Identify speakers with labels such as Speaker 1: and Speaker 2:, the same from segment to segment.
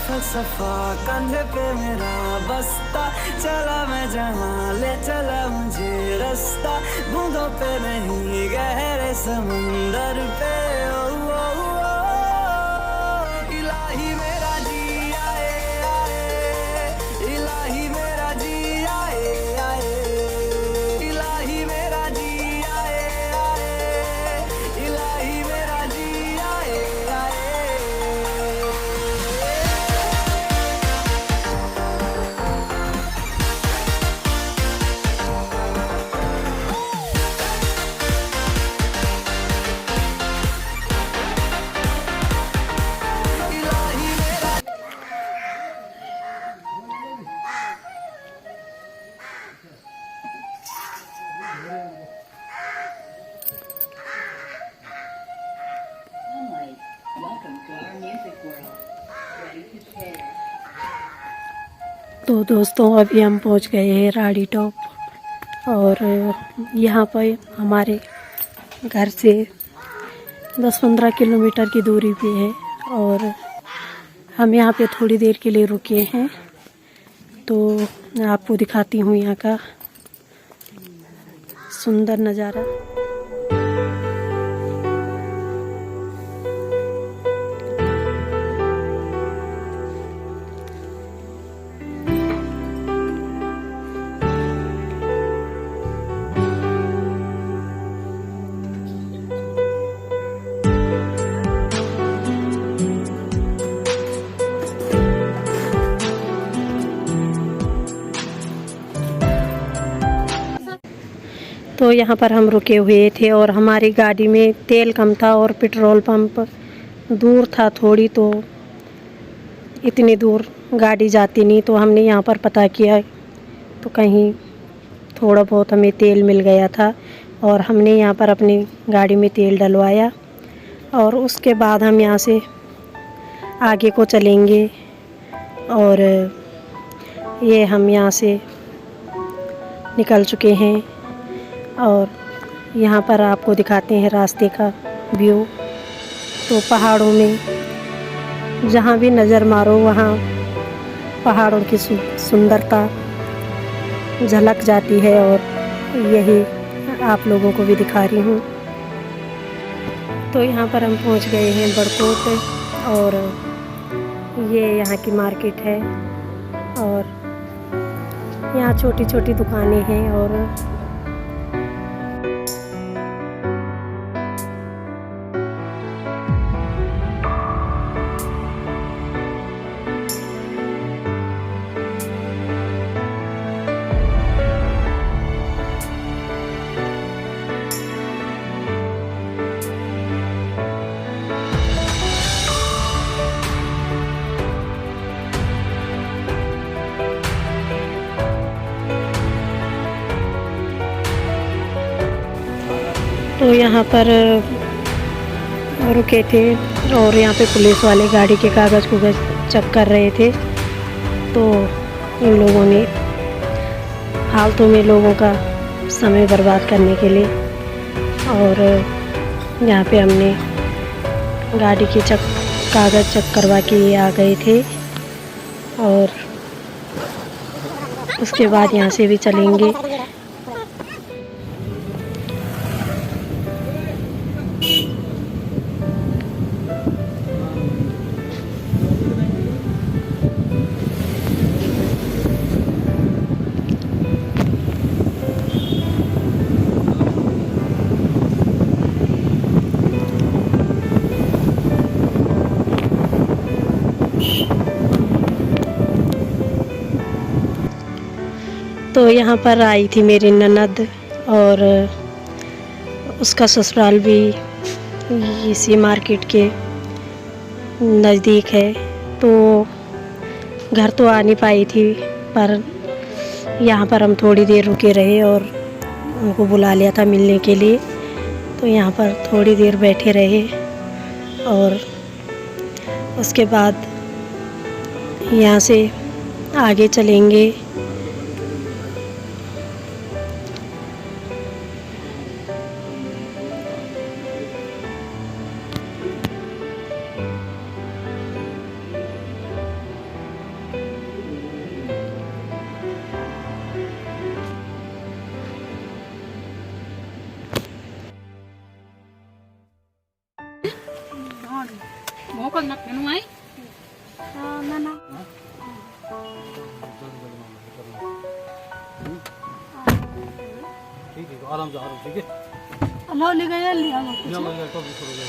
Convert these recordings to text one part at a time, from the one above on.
Speaker 1: फलसफा कंधे पे मेरा बस्ता, चला मैं जहाँ ले चला मुझे रास्ता, बूंदों पे नहीं गहरे समंदर पे। ओ, ओ, ओ, इलाही मेरा जी आए आए, इलाही मेरा जी आए आए, इलाही मेरा जी आए आए, इलाही मेरा जी आए आए।
Speaker 2: तो दोस्तों अभी हम पहुंच गए हैं राड़ी टॉप, और यहाँ पर हमारे घर से 10-15 किलोमीटर की दूरी पे है, और हम यहाँ पे थोड़ी देर के लिए रुके हैं। तो मैं आपको दिखाती हूँ यहाँ का सुंदर नज़ारा। तो यहाँ पर हम रुके हुए थे और हमारी गाड़ी में तेल कम था और पेट्रोल पंप दूर था थोड़ी, तो इतनी दूर गाड़ी जाती नहीं। तो हमने यहाँ पर पता किया तो कहीं थोड़ा बहुत हमें तेल मिल गया था, और हमने यहाँ पर अपनी गाड़ी में तेल डलवाया, और उसके बाद हम यहाँ से आगे को चलेंगे। और ये हम यहाँ से निकल चुके हैं, और यहाँ पर आपको दिखाते हैं रास्ते का व्यू। तो पहाड़ों में जहाँ भी नज़र मारो वहाँ पहाड़ों की सुंदरता झलक जाती है, और यही आप लोगों को भी दिखा रही हूँ। तो यहाँ पर हम पहुँच गए हैं बड़कोट, और ये यहाँ की मार्केट है, और यहाँ छोटी छोटी दुकानें हैं। और तो यहाँ पर रुके थे, और यहाँ पे पुलिस वाले गाड़ी के कागज़ चेक कर रहे थे। तो इन लोगों ने फालतू में लोगों का समय बर्बाद करने के लिए, और यहाँ पे हमने गाड़ी के कागज़ चेक करवा के ये आ गए थे, और उसके बाद यहाँ से भी चलेंगे। तो यहाँ पर आई थी मेरी ननद, और उसका ससुराल भी इसी मार्केट के नज़दीक है। तो घर तो आ नहीं पाई थी, पर यहाँ पर हम थोड़ी देर रुके रहे और उनको बुला लिया था मिलने के लिए। तो यहाँ पर थोड़ी देर बैठे रहे, और उसके बाद यहाँ से आगे चलेंगे।
Speaker 3: mau con nắp nó ấy
Speaker 2: ना
Speaker 4: ठीक है आराम से ठीक है
Speaker 2: लो ले गया लिया
Speaker 4: चलो ये तो शुरू कर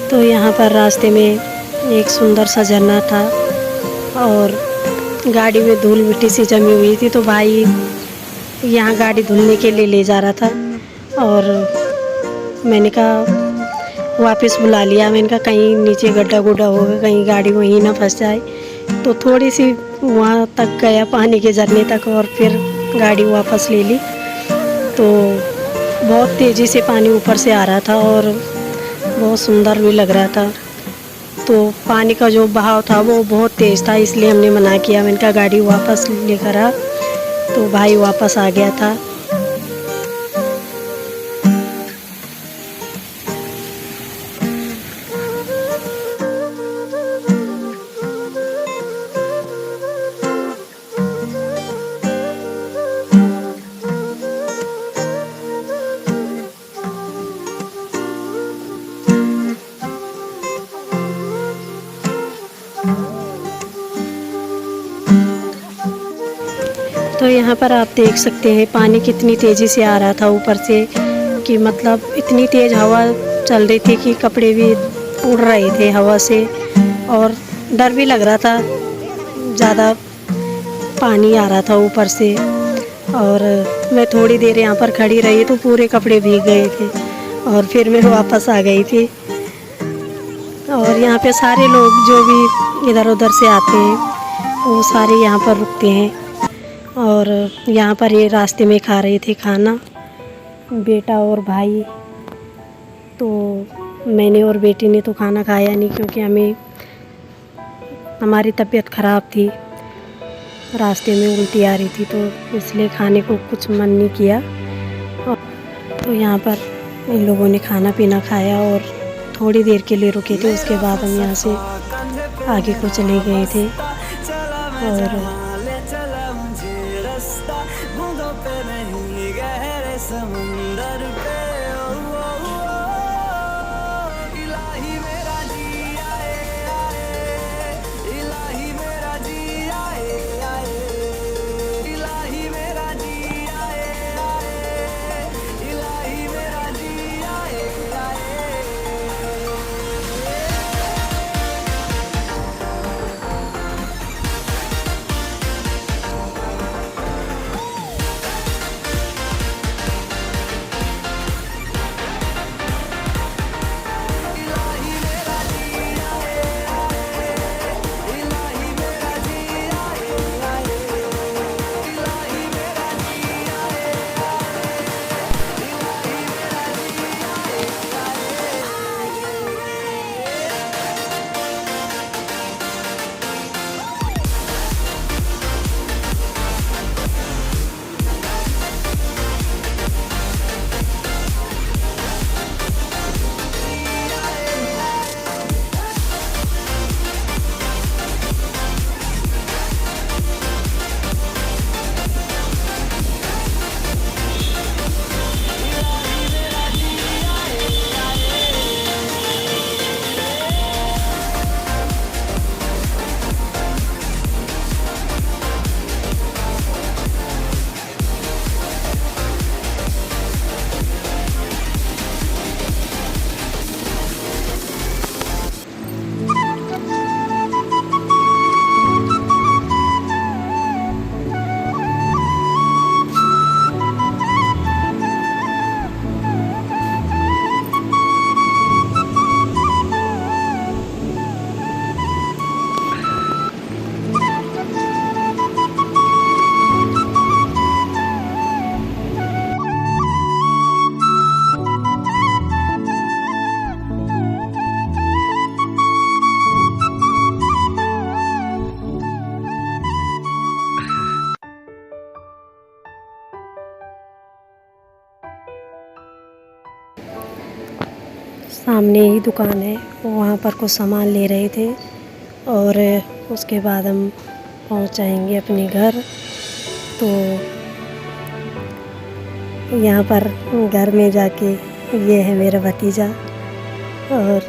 Speaker 2: तो यहाँ पर रास्ते में एक सुंदर सा झरना था और गाड़ी में धूल मिट्टी सी जमी हुई थी, तो भाई यहाँ गाड़ी धुलने के लिए ले जा रहा था और मैंने कहा वापस बुला लिया। मैंने कहा कहीं नीचे गड्ढा गुड्ढा होगा, कहीं गाड़ी वहीं ना फंस जाए। तो थोड़ी सी वहाँ तक गया पानी के झरने तक और फिर गाड़ी वापस ले ली। तो बहुत तेज़ी से पानी ऊपर से आ रहा था और बहुत सुंदर भी लग रहा था। तो पानी का जो बहाव था वो बहुत तेज़ था, इसलिए हमने मना किया। मैंने कहा गाड़ी वापस लेकर आ। तो भाई वापस आ गया था। तो यहाँ पर आप देख सकते हैं पानी कितनी तेज़ी से आ रहा था ऊपर से, कि मतलब इतनी तेज़ हवा चल रही थी कि कपड़े भी उड़ रहे थे हवा से और डर भी लग रहा था, ज़्यादा पानी आ रहा था ऊपर से। और मैं थोड़ी देर यहाँ पर खड़ी रही तो पूरे कपड़े भीग गए थे और फिर मैं वापस आ गई थी। और यहाँ पे सारे लोग जो भी इधर उधर से आते हैं वो सारे यहाँ पर रुकते हैं और यहाँ पर ये रास्ते में खा रहे थे खाना, बेटा और भाई। तो मैंने और बेटी ने तो खाना खाया नहीं, क्योंकि हमारी तबीयत ख़राब थी, रास्ते में उल्टी आ रही थी, तो इसलिए खाने को कुछ मन नहीं किया। तो यहाँ पर इन लोगों ने खाना पीना खाया और थोड़ी देर के लिए रुके थे। उसके बाद हम यहाँ से आगे को चले गए थे। और
Speaker 1: बूंदों पे नहीं गहरे समंदर पे इलाही मेरा जी आए आए, इलाही मेरा जी आए आए, इलाही मेरा जी आए आए, इलाही मेरा जी आए आए।
Speaker 2: सामने ही दुकान है, वहाँ पर कुछ सामान ले रहे थे और उसके बाद हम पहुँच जाएंगे अपने घर। तो यहाँ पर घर में जाके ये है मेरा भतीजा और